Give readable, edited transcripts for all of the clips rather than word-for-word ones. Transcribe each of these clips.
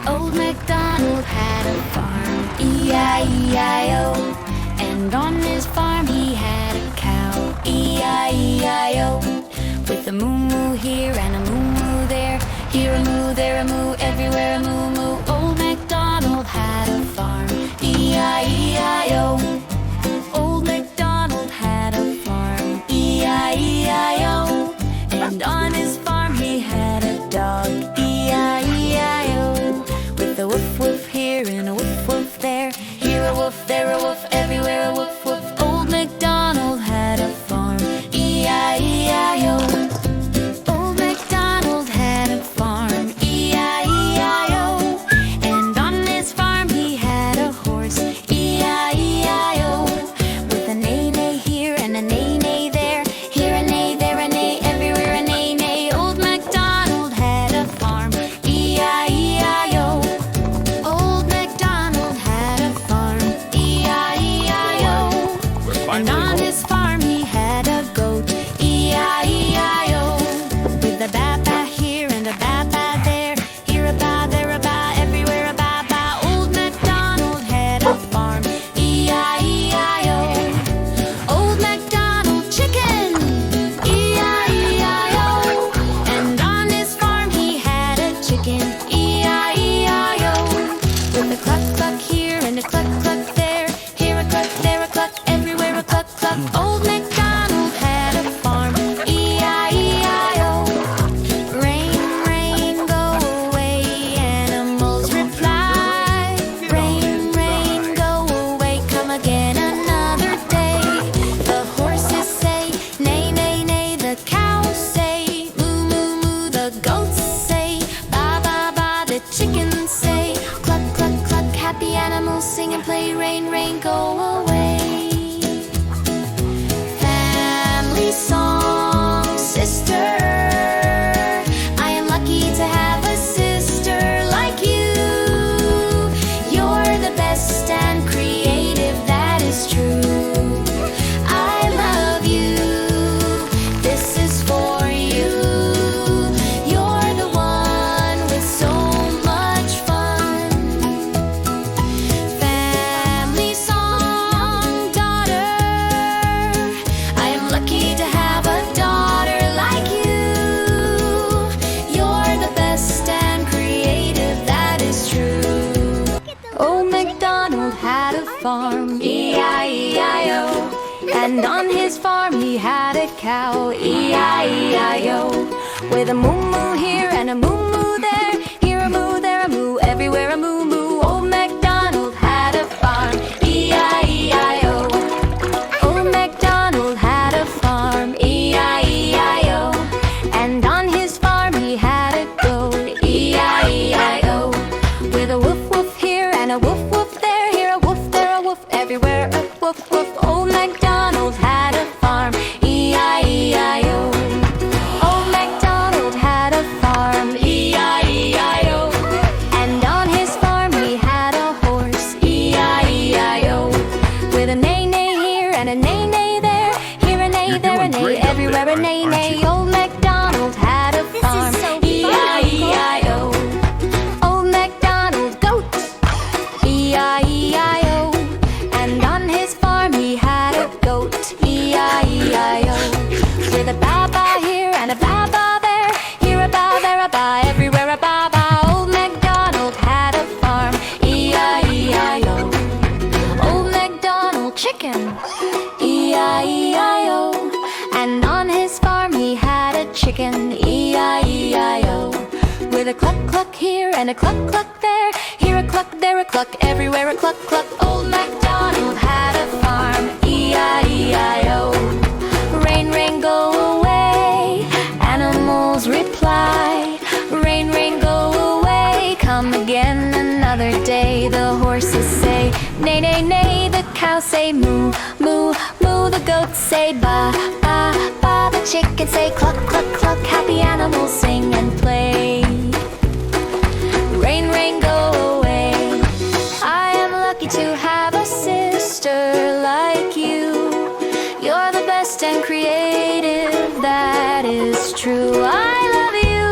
Old MacDonald had a farm, E-I-E-I-O. And on his farm he had a cow, E-I-E-I-O. With a moo-moo here and a moo-moo there, here a moo, there a moo, everywhere a moo-moo. Old MacDonald had a farm, E-I-E-I-O. Old MacDonald had a farm, E-I-E-I-O. And on his farm he had a dog, E-I-E-I-O. With a woof-woof here and a woof-woof there, here a woof, there a woof, everywhere a woof-woof. Old MacDonald had a farm, E-I-E-I-O. Old MacDonald had a farm, E-I-E-I-O. And on his farm he had a horse, E-I-E-I-O. With a neigh-neigh here and a neigh-neigh there, here a neigh, there a neigh, everywhere a neigh-neigh. Old MacDonald had a farm, E-I-E-I-O. Old MacDonald had a farm, E-I-E-I-O. And on his farm he had a goat, E-I-E-I-O. With a ba-ba here and a ba-ba there, here a ba, there a ba, everywhere a ba-ba. Old MacDonald had a farm, E-I-E-I-O. Old MacDonald chicken, E-I-E-I-O. And on his farm he had a chicken, E-I-E-I-O. With a cluck-cluck here and a cluck-cluck there, here a cluck, there a cluck, everywhere a cluck-cluck. Old MacDonald had a farm, E-I-E-I-O. Rain, rain, go away, animals reply. Rain, rain, go away, come again another day. The horses say, neigh, neigh, neigh, the cows say, moo, moo, moo, the goats say, ba, ba, ba, the chickens say, cluck, cluck, cluck, happy animals sing and play. Rain, rain, go away. Family song, sister. I am lucky to have a sister like you. You're the best and creative, that is true. I love you, this is for you. You're the one with so much fun. Family song, daughter. I am lucky to have a daughter like you. You're the best and creative, that is true. Old MacDonald had a farm, E-I-E-I-O. And on his farm he had a cow, E-I-E-I-O. With a moo-moo here and a moo-moo there, here a moo, there a moo, everywhere a moo-moo. Old MacDonald had a farm, E-I-E-I-O. Old MacDonald had a farm, E-I-E-I-O. And on his farm he had a goat, E-I-E-I-O. With a woof-woof here and a woof-woof there, here a woof, there a woof, everywhere a woof-woof. Old MacDonald had a farm, E-I-E-I-O. Old MacDonald had a farm, E-I-E-I-O. And on his farm he had a horse, E-I-E-I-O. With a neigh-neigh here and a neigh-neigh there, here a neigh, there a neigh, everywhere a neigh-neigh. Old MacDonald had a farm, E-I-E-I-O. Old MacDonald goat, E-I-E-I-O. And on his farm he had a goat, E-I-E-I-O. With a ba-ba here and a ba-ba there, here a ba, there a ba, everywhere a ba-ba. Old MacDonald had a farm, E-I-E-I-O. Old MacDonald chicken, E-I-E-I-O. And on his farm he had a chicken, E-I-E-I-O. With a cluck-cluck here and a cluck-cluck there, here a cluck, there a cluck, everywhere a cluck-cluck. Old MacDonald had a farm, E-I-E-I-O. Rain, rain, go away, animals reply. Rain, rain, go away, come again another day. The horses say, neigh, neigh, neigh, the cows say moo, moo, moo, the goats say ba, ba, ba, the chickens say cluck, cluck, cluck, happy animals sing and play. Rain, rain, go away. I am lucky to have a sister like you. You're the best and creative, that is true. I love you,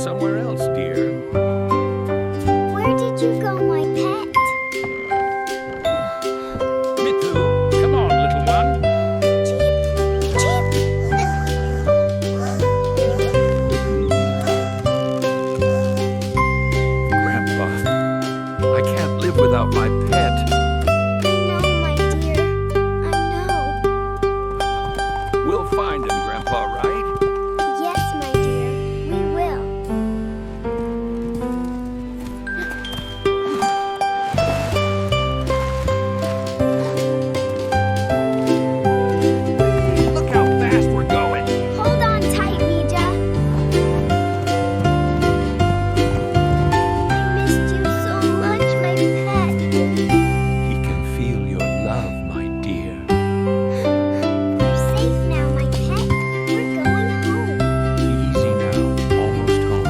somewhere else, dear. Where did you go, my pet? Mithu, come on, little one. Grandpa, I can't live without my pet. I know, my dear. I know. We'll find him, Grandpa, right? Yes, my dear. We will. Look how fast we're going. Hold on tight, Mija. I missed you so much, my pet. He can feel your love, my dear. We're safe now, my pet. We're going home. Easy now, almost home.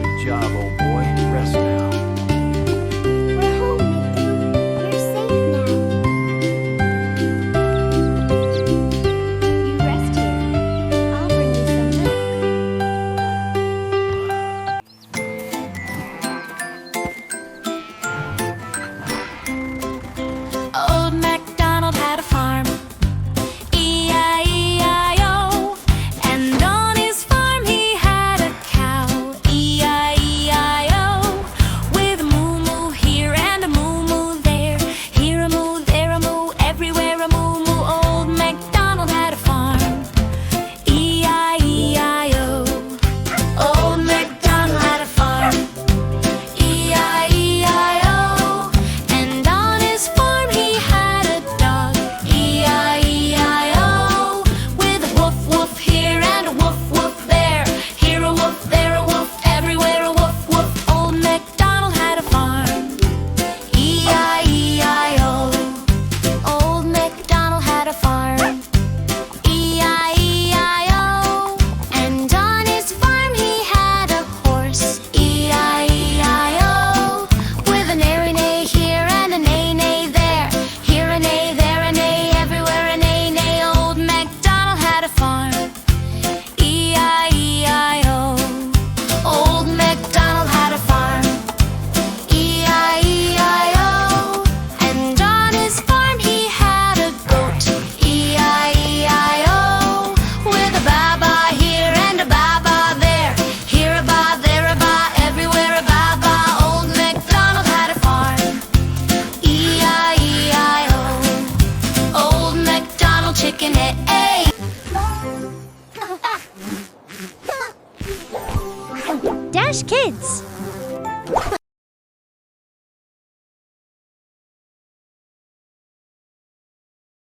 Good job, old boy. Rest now. We're home, Mithu. We're safe now. You rest here. I'll bring you some milk. Old MacDonald had a farm, E-I-E-I-O. And on his farm he had a cow, E-I-E-I-O. With a moo-moo here and a moo-moo there, here a moo, there a moo, everywhere a moo-moo. Old MacDonald had a farm, E-I-E-I-O. Old MacDonald had a farm, E-I-E-I-O. And on his farm he had a dog, E-I-E-I-O. With a woof woof here and a woof woof there, here a woof, there a woof, everywhere a woof woof. Old MacDonald had a farm, E-I-E-I-O. Old MacDonald had a farm, E-I-E-I-O. And on his farm he had a horse, E-I-E-I-O. With a neigh-neigh here and a neigh-neigh there, here a neigh, there a neigh, everywhere a neigh-neigh. Old MacDonald had a farm, E-I-E-I-O. Old MacDonald had a farm, E-I-E-I-O. And on his farm he had a goat, E-I-E-I-O. With a ba-ba here and a ba-ba there, here a ba, there a ba, everywhere a ba-ba. Old MacDonald had a farm, E-I-E-I-O. Old MacDonald chicken egg. Dash Kids.